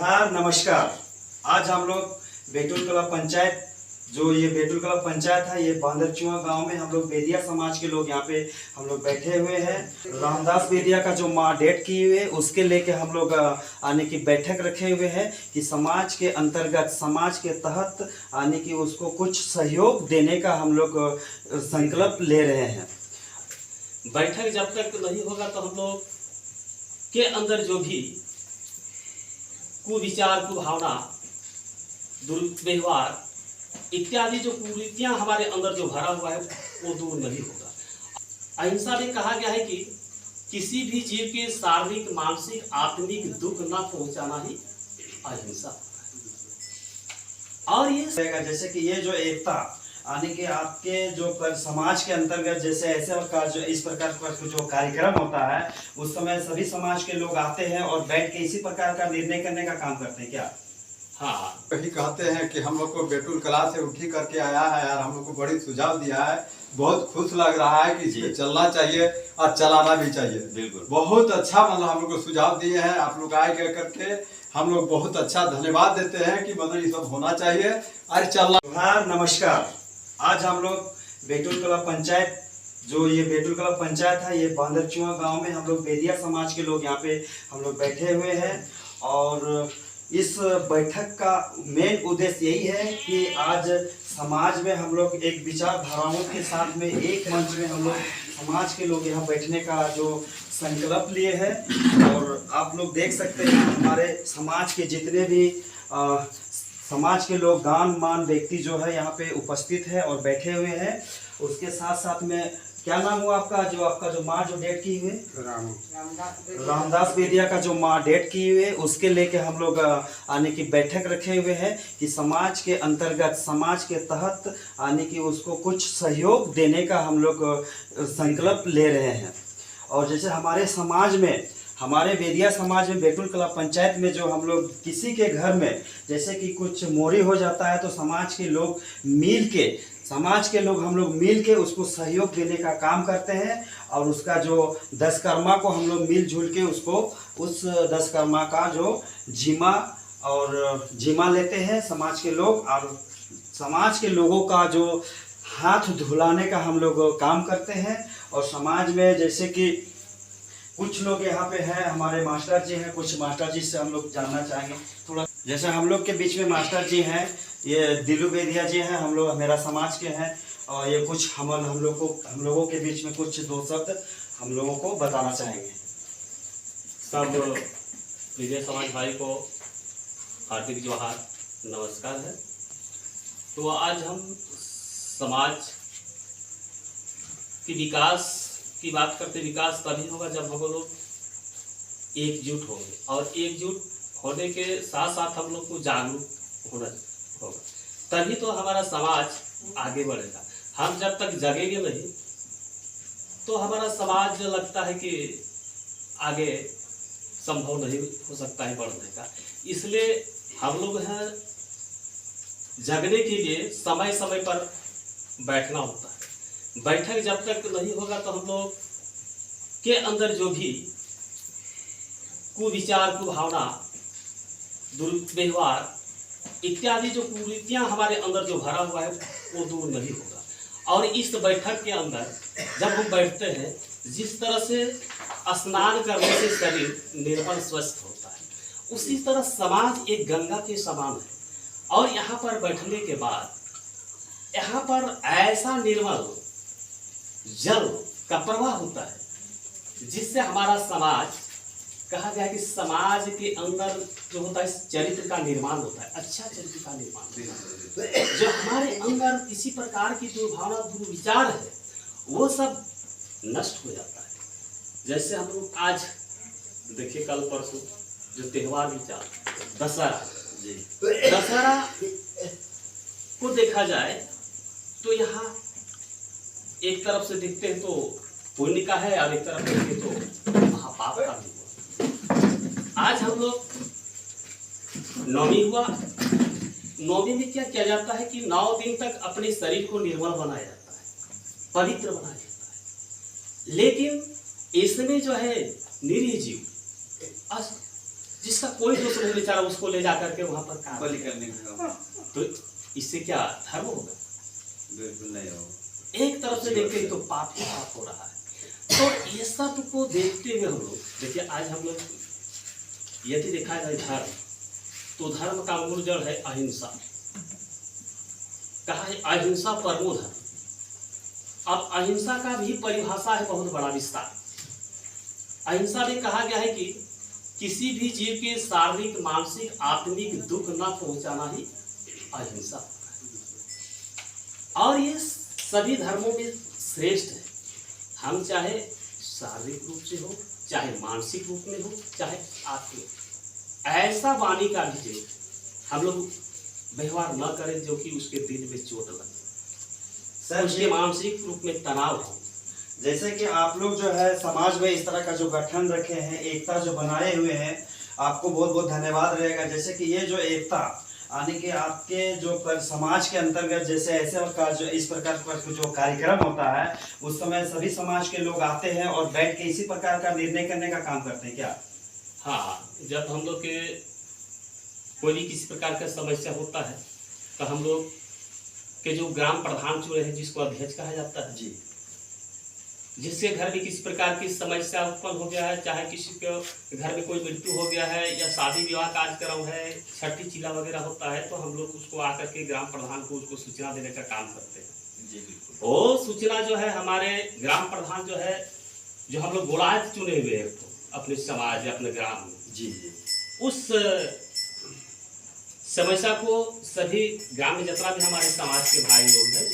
जोहार नमस्कार। आज हम लोग बैतूल कला पंचायत, जो ये बैतूल कला पंचायत है, ये बांदरचुआ गांव में हम लोग बेदिया समाज के लोग यहाँ पे हम लोग बैठे हुए हैं। रामदास बेदिया का जो माँ डेट की हुई है उसके लेके हम लोग आने की बैठक रखे हुए हैं कि समाज के अंतर्गत, समाज के तहत आने की उसको कुछ सहयोग देने का हम लोग संकल्प ले रहे हैं। बैठक जब तक नहीं होगा तो हम लोग के अंदर जो भी कुविचार, कुभावना, दुर्व्यवहार इत्यादि जो कुरीतियां हमारे अंदर जो भरा हुआ है वो दूर नहीं होगा। अहिंसा में कहा गया है कि किसी भी जीव के शारीरिक, मानसिक, आत्मिक दुख न पहुंचाना ही अहिंसा। और ये जैसे कि ये जो एकता आने के आपके जो समाज के अंतर्गत जैसे ऐसे प्रकार जो इस प्रकार का जो कार्यक्रम होता है उस समय सभी समाज के लोग आते हैं और बैठ के इसी प्रकार का निर्णय करने का काम करते हैं क्या? हाँ, वही कहते हैं कि हम लोग को बैतूल कला से उठी करके आया है यार, हम लोग को बड़ी सुझाव दिया है। बहुत खुश लग रहा है कि इसमें चलना चाहिए और चलाना भी चाहिए। बिल्कुल, बहुत अच्छा मतलब हम लोग को सुझाव दिए हैं। आप लोग आए गए करके हम लोग बहुत अच्छा धन्यवाद देते हैं कि मतलब ये सब होना चाहिए और चलना। जोहार नमस्कार। आज हम लोग बैतूल कला पंचायत, जो ये बैतूल कला पंचायत है, ये बांदरचुआ गांव में हम लोग बेदिया समाज के लोग यहाँ पे हम लोग बैठे हुए हैं। और इस बैठक का मेन उद्देश्य यही है कि आज समाज में हम लोग एक विचारधाराओं के साथ में एक मंच में हम लोग समाज के लोग यहाँ बैठने का जो संकल्प लिए हैं। और आप लोग देख सकते हैं हमारे समाज के जितने भी समाज के लोग, गान मान व्यक्ति जो है यहाँ पे उपस्थित है और बैठे हुए हैं। उसके साथ साथ में क्या नाम हुआ आपका जो माँ जो डेट की हुई है? रामदास बेदिया का जो माँ डेट की हुई है उसके लेके हम लोग आने की बैठक रखे हुए हैं कि समाज के अंतर्गत, समाज के तहत आने की उसको कुछ सहयोग देने का हम लोग संकल्प ले रहे हैं। और जैसे हमारे समाज में, हमारे बेदिया समाज में बैतूल कला पंचायत में जो हम लोग किसी के घर में जैसे कि कुछ मोरी हो जाता है तो समाज के लोग हम लोग मिल के उसको सहयोग देने का काम करते हैं। और उसका जो दशकर्मा को हम लोग मिलजुल के उसको उस दशकर्मा का जो जिम्मा लेते हैं समाज के लोग। और समाज के लोगों का जो हाथ धुलाने का हम लोग काम करते हैं। और समाज में जैसे कि कुछ लोग यहाँ पे हैं, हमारे मास्टर जी हैं, कुछ मास्टर जी से हम लोग जानना चाहेंगे थोड़ा। जैसे हम लोग के बीच में मास्टर जी हैं, ये दिलू बेदिया जी हैं, हम लोग मेरा समाज के हैं। और ये कुछ हम लोगों के बीच में कुछ दो शब्द हम लोगों को बताना चाहेंगे। सब बेदिया समाज भाई को हार्दिक जोहार नमस्कार है। तो आज हम समाज की विकास की बात करते। विकास तभी होगा जब हम लोग एकजुट होंगे, और एकजुट होने के साथ साथ हम लोग को जागरूक होना होगा, तभी तो हमारा समाज आगे बढ़ेगा। हम जब तक जगेंगे नहीं तो हमारा समाज लगता है कि आगे संभव नहीं हो सकता है बढ़ने का। इसलिए हम लोग हैं जगने के लिए समय समय पर बैठना होता है। बैठक जब तक नहीं होगा तो हम लोग के अंदर जो भी कुविचार, कुभावना, दुर्व्यवहार इत्यादि जो कुरीतियां हमारे अंदर जो भरा हुआ है वो दूर नहीं होगा। और इस बैठक के अंदर जब हम बैठते हैं, जिस तरह से स्नान करने से शरीर निर्मल स्वस्थ होता है, उसी तरह समाज एक गंगा के समान है। और यहाँ पर बैठने के बाद यहाँ पर ऐसा निर्मल जल का प्रवाह होता है जिससे हमारा समाज, कहा गया कि समाज के अंदर जो होता है चरित्र का निर्माण होता है, अच्छा चरित्र का निर्माण। जो हमारे अंदर किसी प्रकार की दुर्भावना, दुर्विचार है, वो सब नष्ट हो जाता है। जैसे हम लोग आज देखिए, कल परसों जो त्योहार भी चल दशहरा को देखा जाए तो यहाँ एक तरफ से देखते हैं तो पुण्य का है और एक तरफ देखते तो महापाप का भी। आज हम लोग नवमी हुआ, नवमी में क्या किया जाता है कि 9 दिन तक अपने शरीर को निर्मल बनाया जाता है, पवित्र बनाया जाता है। लेकिन इसमें जो है निरीह जीव जिसका कोई दोष नहीं बेचारा उसको ले जा करके वहां पर काम बलि करने का काम तो इससे क्या धर्म होगा? बिल्कुल नहीं होगा। एक तरफ से देखते हैं तो पाप ही पाप हो रहा है। तो ये सब को देखते हुए हम लोग देखिए, आज हम लोग यदि देखा जाए धर्म, तो धर्म का मूल जड़ है अहिंसा। कहा है अहिंसा परमो धर्म। अब अहिंसा का भी परिभाषा है बहुत बड़ा विस्तार। अहिंसा में कहा गया है कि किसी भी जीव के शारीरिक, मानसिक, आत्मिक दुख न पहुंचाना ही अहिंसा है। और ये सभी धर्मों में श्रेष्ठ है। हम चाहे शारीरिक रूप से हो, चाहे मानसिक रूप में हो, चाहे आत्मिक, ऐसा वाणी का भी जो हम लोग व्यवहार न करें जो कि उसके दिल में चोट लगे, सर उसके मानसिक रूप में तनाव हो। जैसे कि आप लोग जो है समाज में इस तरह का जो गठन रखे हैं, एकता जो बनाए हुए हैं, आपको बहुत बहुत धन्यवाद रहेगा। जैसे कि ये जो एकता यानी कि आपके जो समाज के अंतर्गत जैसे ऐसे का जो इस प्रकार का जो कार्यक्रम होता है, उस समय सभी समाज के लोग आते हैं और बैठ के इसी प्रकार का निर्णय करने का काम करते हैं क्या? हाँ, जब हम लोग के कोई भी किसी प्रकार का समस्या होता है तो हम लोग के जो ग्राम प्रधान चुने हैं, जिसको अध्यक्ष कहा जाता है जी, जिसके घर में किसी प्रकार की समस्या उत्पन्न हो गया है, चाहे किसी के घर में कोई मृत्यु हो गया है या शादी विवाह कार्यक्रम है, छठी चिल्ला वगैरह होता है, तो हम लोग उसको आकर के ग्राम प्रधान को उसको सूचना देने का काम करते हैं। जी बिल्कुल। वो सूचना जो है हमारे ग्राम प्रधान जो है, जो हम लोग गोलायत चुने हुए हैं अपने समाज या अपने ग्राम में, जी जी, उस समस्या को सभी ग्राम में जितना भी हमारे समाज के भाई लोग हैं